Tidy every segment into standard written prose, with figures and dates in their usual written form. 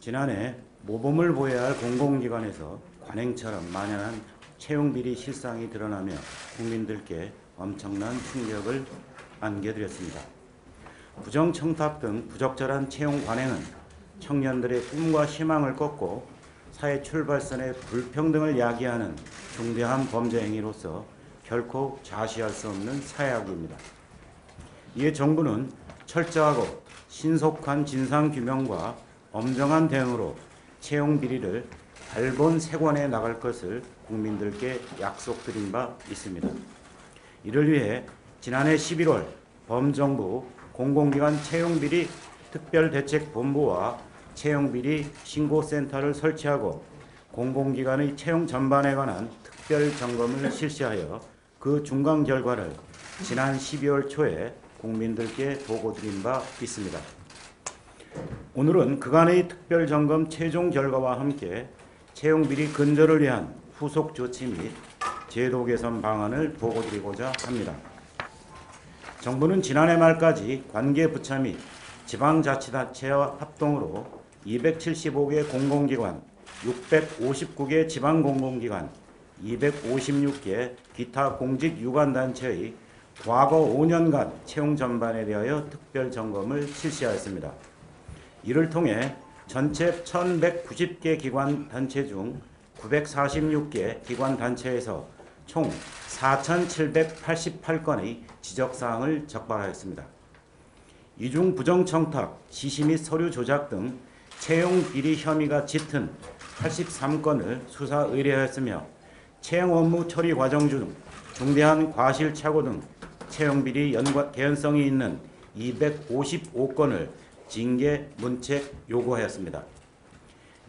지난해 모범을 보여야 할 공공기관에서 관행처럼 만연한 채용비리 실상이 드러나며 국민들께 엄청난 충격을 안겨드렸습니다. 부정청탁 등 부적절한 채용 관행은 청년들의 꿈과 희망을 꺾고 사회 출발선의 불평등을 야기하는 중대한 범죄 행위로서 결코 좌시할 수 없는 사회악입니다. 이에 정부는 철저하고 신속한 진상규명과 엄정한 대응으로 채용 비리를 발본색원해 나갈 것을 국민들께 약속드린 바 있습니다. 이를 위해 지난해 11월 범정부 공공기관 채용비리 특별대책본부와 채용비리 신고센터를 설치하고 공공기관의 채용 전반에 관한 특별점검을 실시하여 그 중간 결과를 지난 12월 초에 국민들께 보고드린 바 있습니다. 오늘은 그간의 특별점검 최종 결과와 함께 채용비리 근절을 위한 후속 조치 및 제도 개선 방안을 보고드리고자 합니다. 정부는 지난해 말까지 관계부처 및 지방자치단체와 합동으로 275개 공공기관, 659개 지방공공기관, 256개 기타 공직유관단체의 과거 5년간 채용 전반에 대하여 특별점검을 실시하였습니다. 이를 통해 전체 1190개 기관단체 중 946개 기관단체에서 총 4788건의 지적사항을 적발하였습니다. 이 중 부정청탁, 지시 및 서류 조작 등 채용 비리 혐의가 짙은 83건을 수사 의뢰하였으며 채용 업무 처리 과정 중 중대한 과실착오 등 채용 비리 개연성이 있는 255건을 징계 문책 요구하였습니다.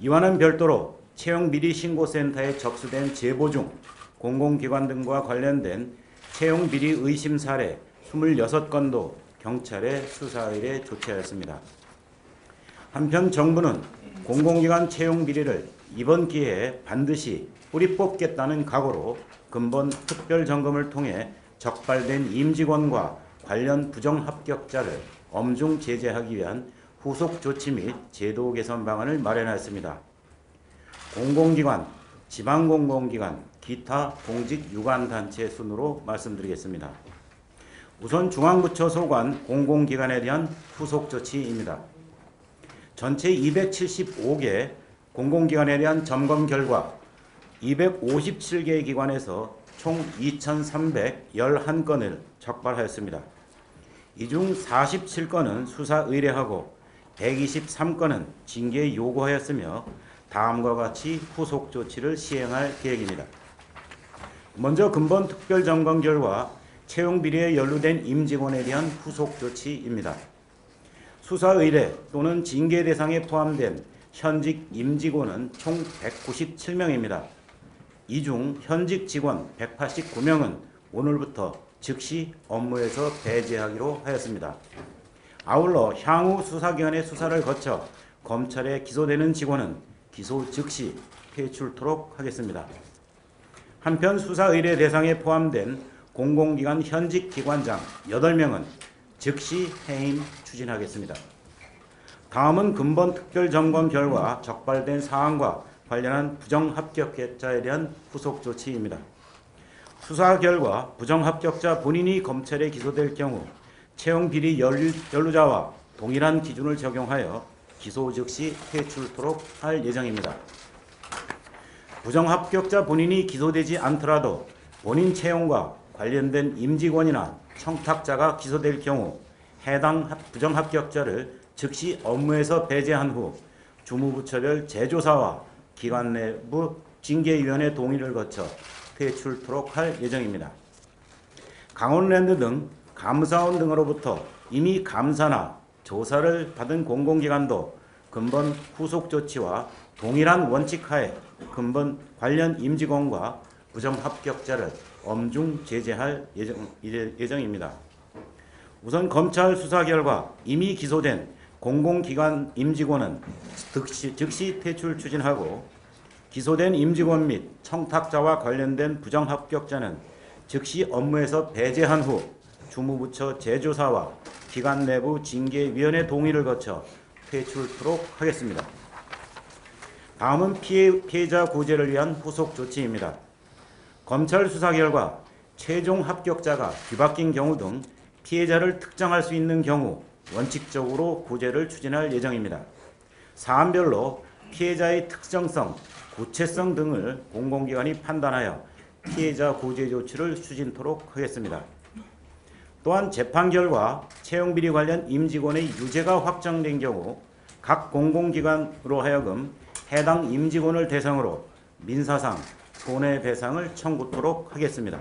이와는 별도로 채용비리 신고센터에 접수된 제보 중 공공기관 등과 관련된 채용비리 의심 사례 26건도 경찰에 수사 의뢰 조치하였습니다. 한편 정부는 공공기관 채용비리를 이번 기회에 반드시 뿌리 뽑겠다는 각오로 근본 특별점검을 통해 적발된 임직원과 관련 부정합격자를 엄중 제재하기 위한 후속 조치 및 제도 개선 방안을 마련하였습니다. 공공기관, 지방공공기관, 기타 공직유관단체 순으로 말씀드리겠습니다. 우선 중앙부처 소관 공공기관에 대한 후속 조치입니다. 전체 275개 공공기관에 대한 점검 결과 257개 기관에서 총 2,311건을 적발하였습니다. 이 중 47건은 수사 의뢰하고 123건은 징계 요구하였으며 다음과 같이 후속 조치를 시행할 계획입니다. 먼저 근본 특별점검 결과 채용비리에 연루된 임직원에 대한 후속 조치입니다. 수사 의뢰 또는 징계 대상에 포함된 현직 임직원은 총 197명입니다. 이 중 현직 직원 189명은 오늘부터 즉시 업무에서 배제하기로 하였습니다. 아울러 향후 수사기관의 수사를 거쳐 검찰에 기소되는 직원은 기소 즉시 퇴출토록 하겠습니다. 한편 수사 의뢰 대상에 포함된 공공기관 현직 기관장 8명은 즉시 해임 추진하겠습니다. 다음은 근본 특별점검 결과 적발된 사항과 관련한 부정합격자에 대한 후속 조치입니다. 수사 결과 부정합격자 본인이 검찰에 기소될 경우 채용비리 연루자와 동일한 기준을 적용하여 기소 즉시 퇴출토록 할 예정입니다. 부정합격자 본인이 기소되지 않더라도 본인 채용과 관련된 임직원이나 청탁자가 기소될 경우 해당 부정합격자를 즉시 업무에서 배제한 후 주무부처별 재조사와 기관 내부 징계위원회 동의를 거쳐 퇴출토록 할 예정입니다. 강원랜드 등 감사원 등으로부터 이미 감사나 조사를 받은 공공기관도 근본 후속 조치와 동일한 원칙하에 근본 관련 임직원과 부정합격자를 엄중 제재할 예정입니다. 우선 검찰 수사 결과 이미 기소된 공공기관 임직원은 즉시 퇴출 추진하고 기소된 임직원 및 청탁자와 관련된 부정합격자는 즉시 업무에서 배제한 후 주무부처 재조사와 기관 내부 징계위원회 동의를 거쳐 퇴출토록 하겠습니다. 다음은 피해자 구제를 위한 후속 조치입니다. 검찰 수사 결과 최종 합격자가 뒤바뀐 경우 등 피해자를 특정할 수 있는 경우 원칙적으로 구제를 추진할 예정입니다. 사안별로 피해자의 특정성, 구체성 등을 공공기관이 판단하여 피해자 구제 조치를 추진토록 하겠습니다. 또한 재판 결과 채용비리 관련 임직원의 유죄가 확정된 경우 각 공공기관으로 하여금 해당 임직원을 대상으로 민사상 손해배상을 청구토록 하겠습니다.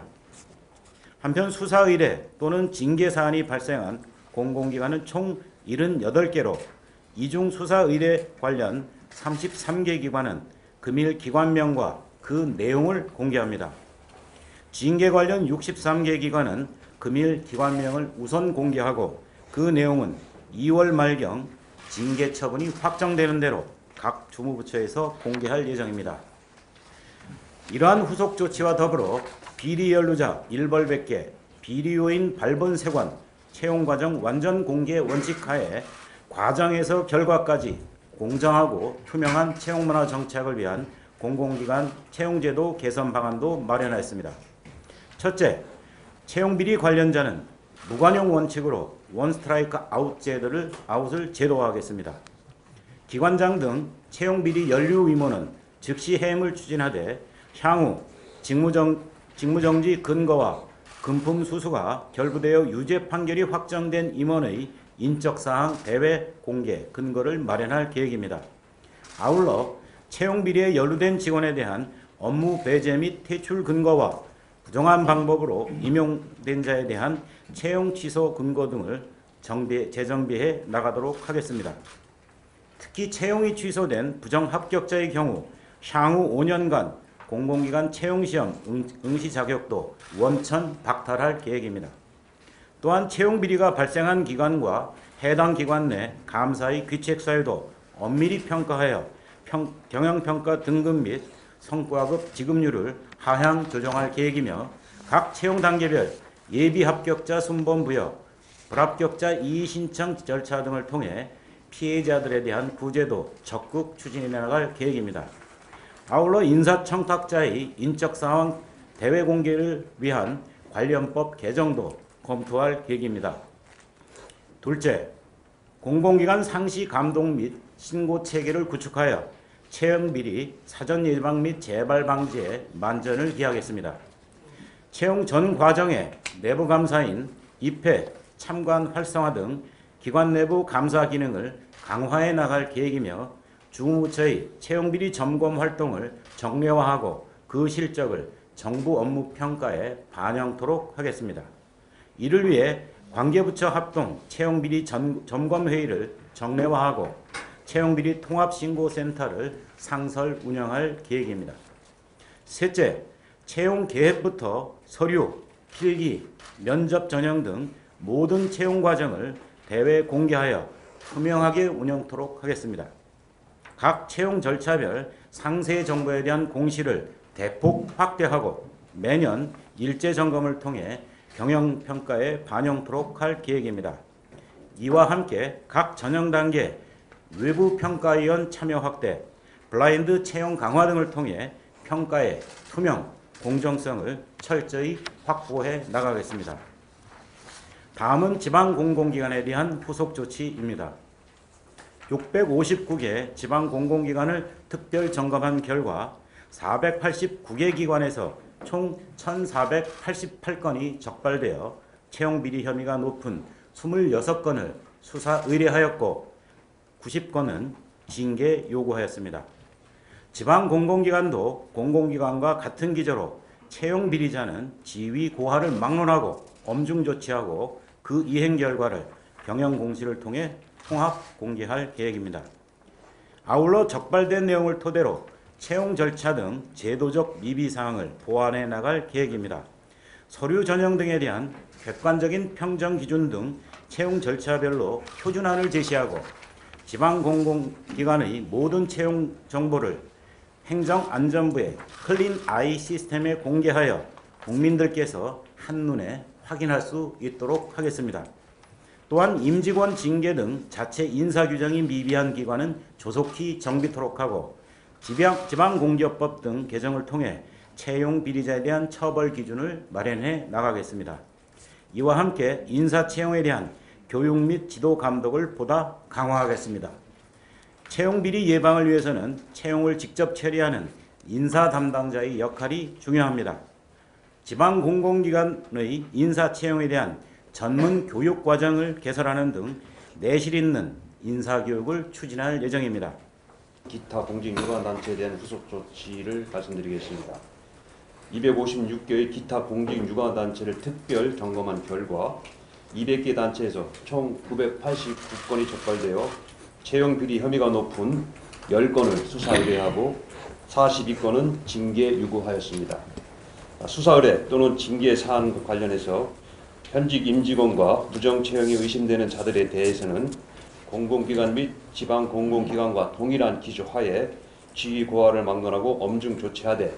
한편 수사 의뢰 또는 징계 사안이 발생한 공공기관은 총 78개로 이 중 수사 의뢰 관련 33개 기관은 금일 기관명과 그 내용을 공개합니다. 징계 관련 63개 기관은 금일 기관명을 우선 공개하고 그 내용은 2월 말경 징계 처분이 확정되는 대로 각 주무부처에서 공개할 예정입니다. 이러한 후속 조치와 더불어 비리 연루자 일벌백계, 비리 요인 발본세관, 채용 과정 완전 공개 원칙 하에 과정에서 결과까지 공정하고 투명한 채용문화 정착을 위한 공공기관 채용제도 개선 방안도 마련하였습니다. 첫째, 채용비리 관련자는 무관용 원칙으로 원스트라이크 아웃을 제도화하겠습니다. 기관장 등 채용비리 연루 위원은 즉시 해임을 추진하되 향후 직무정지 근거와 금품 수수가 결부되어 유죄 판결이 확정된 임원의 인적사항 대외 공개 근거를 마련할 계획입니다. 아울러 채용비리에 연루된 직원에 대한 업무 배제 및 퇴출 근거와 부정한 방법으로 임용된 자에 대한 채용 취소 근거 등을 재정비해 나가도록 하겠습니다. 특히 채용이 취소된 부정합격자의 경우 향후 5년간 공공기관 채용시험 응시 자격도 원천 박탈할 계획입니다. 또한 채용비리가 발생한 기관과 해당 기관 내 감사의 귀책 사유도 엄밀히 평가하여 경영평가 등급 및 성과급 지급률을 하향 조정할 계획이며 각 채용 단계별 예비 합격자 순번 부여, 불합격자 이의 신청 절차 등을 통해 피해자들에 대한 구제도 적극 추진해 나갈 계획입니다. 아울러 인사청탁자의 인적상황 대외 공개를 위한 관련법 개정도 검토할 계획입니다. 둘째, 공공기관 상시 감독 및 신고 체계를 구축하여 채용비리 사전 예방 및 재발 방지에 만전을 기하겠습니다. 채용 전 과정에 내부 감사인 입회, 참관 활성화 등 기관 내부 감사 기능을 강화해 나갈 계획이며 주무부처의 채용비리 점검 활동을 정례화하고 그 실적을 정부 업무 평가에 반영토록 하겠습니다. 이를 위해 관계부처 합동 채용비리 점검회의를 정례화하고 채용비리 통합신고센터를 상설 운영할 계획입니다. 셋째, 채용 계획부터 서류, 필기, 면접 전형 등 모든 채용 과정을 대외 공개하여 투명하게 운영토록 하겠습니다. 각 채용 절차별 상세 정보에 대한 공시를 대폭 확대하고 매년 일제 점검을 통해 경영평가에 반영토록 할 계획입니다. 이와 함께 각 전형 단계 외부 평가위원 참여 확대, 블라인드 채용 강화 등을 통해 평가의 투명, 공정성을 철저히 확보해 나가겠습니다. 다음은 지방공공기관에 대한 후속 조치입니다. 659개 지방공공기관을 특별 점검한 결과 489개 기관에서 총 1,488건이 적발되어 채용비리 혐의가 높은 26건을 수사 의뢰하였고 90건은 징계 요구하였습니다. 지방공공기관도 공공기관과 같은 기조로 채용비리자는 지위 고하를 막론하고 엄중 조치하고 그 이행 결과를 경영공시를 통해 통합 공개할 계획입니다. 아울러 적발된 내용을 토대로 채용 절차 등 제도적 미비사항을 보완해 나갈 계획입니다. 서류 전형 등에 대한 객관적인 평정 기준 등 채용 절차별로 표준안을 제시하고 지방공공기관의 모든 채용 정보를 행정안전부의 클린 아이 시스템에 공개하여 국민들께서 한눈에 확인할 수 있도록 하겠습니다. 또한 임직원 징계 등 자체 인사규정이 미비한 기관은 조속히 정비토록 하고 지방공기업법 등 개정을 통해 채용 비리자에 대한 처벌 기준을 마련해 나가겠습니다. 이와 함께 인사 채용에 대한 교육 및 지도 감독을 보다 강화하겠습니다. 채용 비리 예방을 위해서는 채용을 직접 처리하는 인사 담당자의 역할이 중요합니다. 지방 공공기관의 인사 채용에 대한 전문 교육 과정을 개설하는 등 내실 있는 인사 교육을 추진할 예정입니다. 기타 공직 유관 단체에 대한 후속 조치를 말씀드리겠습니다. 256개의 기타 공직 유관 단체를 특별 점검한 결과 200개 단체에서 총 989건이 적발되어 채용 비리 혐의가 높은 10건을 수사 의뢰하고 42건은 징계 유고하였습니다. 수사 의뢰 또는 징계 사안 관련해서 현직 임직원과 부정 채용이 의심되는 자들에 대해서는 공공기관 및 지방 공공기관과 동일한 기조 하에 지위 고하를 막론하고 엄중 조치하되,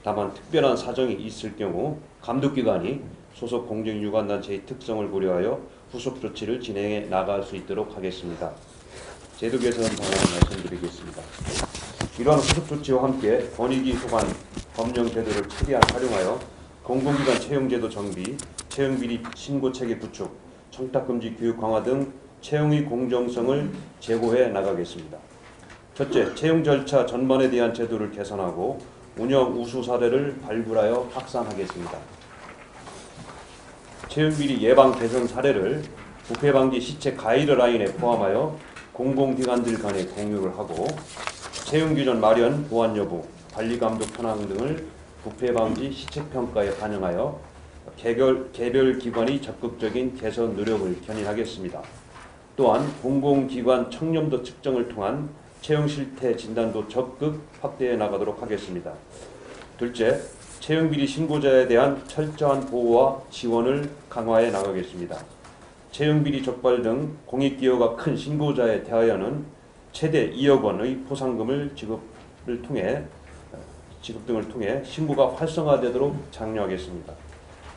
다만 특별한 사정이 있을 경우 감독기관이 소속 공직유관단체의 특성을 고려하여 후속 조치를 진행해 나갈 수 있도록 하겠습니다. 제도 개선 방안을 말씀드리겠습니다. 이러한 후속 조치와 함께 권익위 소관 검령 제도를 최대한 활용하여 공공기관 채용제도 정비, 채용비리 신고체계 구축, 청탁금지 교육 강화 등 채용의 공정성을 제고해 나가겠습니다. 첫째, 채용 절차 전반에 대한 제도를 개선하고 운영 우수 사례를 발굴하여 확산하겠습니다. 채용비리 예방 개선 사례를 부패 방지 시책 가이드라인에 포함하여 공공기관들 간에 공유를 하고, 채용 규정 마련, 보완 여부, 관리 감독 현황 등을 부패 방지 시책 평가에 반영하여 개별 기관이 적극적인 개선 노력을 견인하겠습니다. 또한 공공기관 청렴도 측정을 통한 채용 실태 진단도 적극 확대해 나가도록 하겠습니다. 둘째, 채용비리 신고자에 대한 철저한 보호와 지원을 강화해 나가겠습니다. 채용비리 적발 등 공익기여가 큰 신고자에 대하여는 최대 2억 원의 포상금을 지급 등을 통해 신고가 활성화되도록 장려하겠습니다.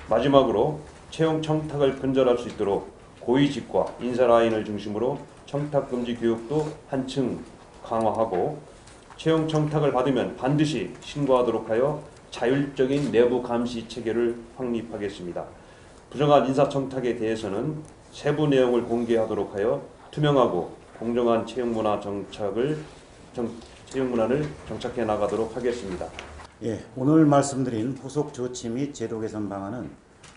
마지막으로 채용 청탁을 근절할 수 있도록 고위직과 인사라인을 중심으로 청탁금지 교육도 한층 강화하고, 채용 청탁을 받으면 반드시 신고하도록 하여 자율적인 내부 감시 체계를 확립하겠습니다. 부정한 인사청탁에 대해서는 세부 내용을 공개하도록 하여 투명하고 공정한 채용 문화를 정착해 나가도록 하겠습니다. 오늘 말씀드린 후속 조치 및 제도 개선 방안은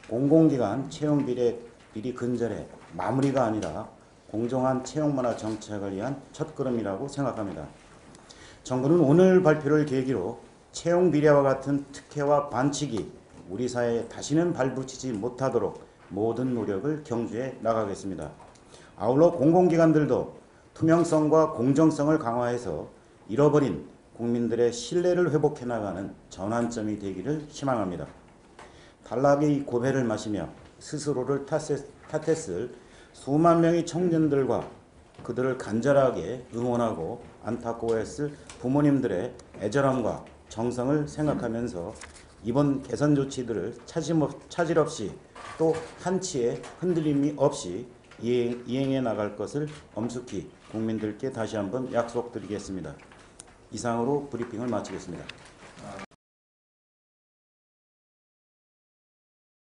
공공기관 채용 비리 근절의 마무리가 아니라 공정한 채용 문화 정착을 위한 첫걸음이라고 생각합니다. 정부는 오늘 발표를 계기로 채용 비리와 같은 특혜와 반칙이 우리 사회에 다시는 발붙이지 못하도록 모든 노력을 경주해 나가겠습니다. 아울러 공공기관들도 투명성과 공정성을 강화해서 잃어버린 국민들의 신뢰를 회복해 나가는 전환점이 되기를 희망합니다. 단락의 고배를 마시며 스스로를 탓했을 수만 명의 청년들과 그들을 간절하게 응원하고 안타까워했을 부모님들의 애절함과 정성을 생각하면서 이번 개선 조치들을 차질 없이 또 한치의 흔들림이 없이 이행해 나갈 것을 엄숙히 국민들께 다시 한번 약속드리겠습니다. 이상으로 브리핑을 마치겠습니다.